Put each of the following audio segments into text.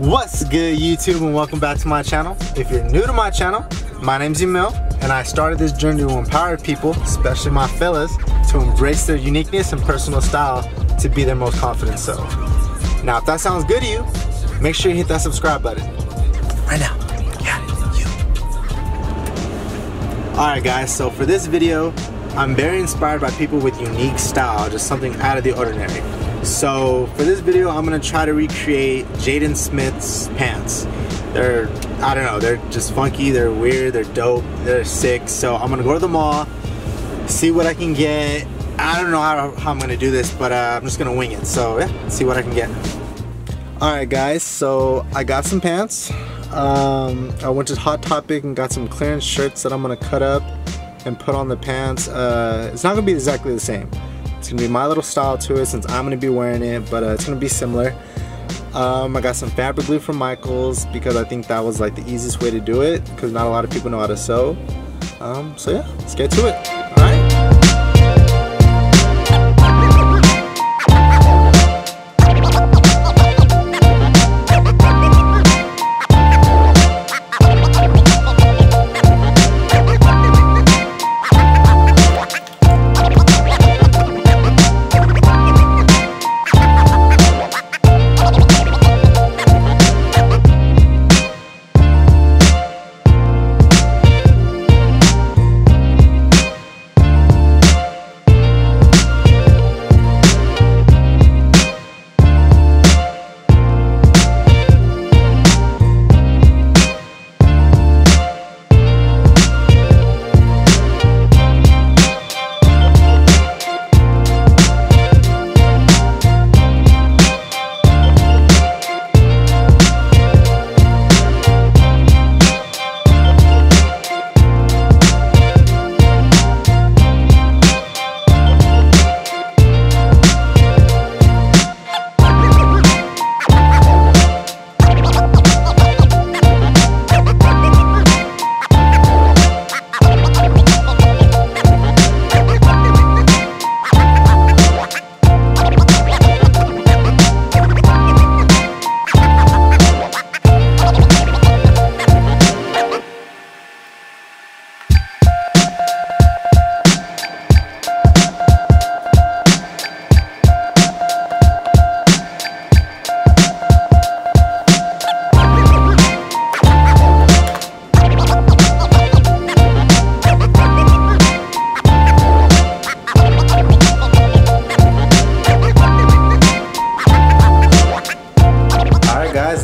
What's good, YouTube, and welcome back to my channel. If you're new to my channel, my name's Yamil, and I started this journey to empower people, especially my fellas, to embrace their uniqueness and personal style to be their most confident self. Now, if that sounds good to you, make sure you hit that subscribe button. Right now. Yeah, you. Alright guys, so for this video, I'm very inspired by people with unique style, just something out of the ordinary. So for this video, I'm gonna try to recreate Jaden Smith's pants. They're, I don't know, they're just funky, they're weird, they're dope, they're sick. So I'm gonna go to the mall, see what I can get. I don't know how I'm gonna do this, but I'm just gonna wing it. So yeah, see what I can get. Alright guys, so I got some pants. I went to Hot Topic and got some clearance shirts that I'm gonna cut up and put on the pants. It's not gonna be exactly the same. It's gonna be my little style to it since I'm gonna be wearing it, but it's gonna be similar. I got some fabric glue from Michael's because I think that was like the easiest way to do it because not a lot of people know how to sew. So yeah, let's get to it. All right.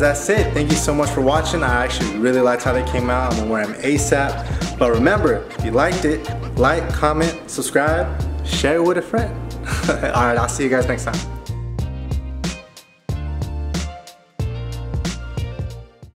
That's it. Thank you so much for watching. I actually really liked how they came out. I'm gonna wear them ASAP. But remember, if you liked it, like, comment, subscribe, share it with a friend. Alright, I'll see you guys next time.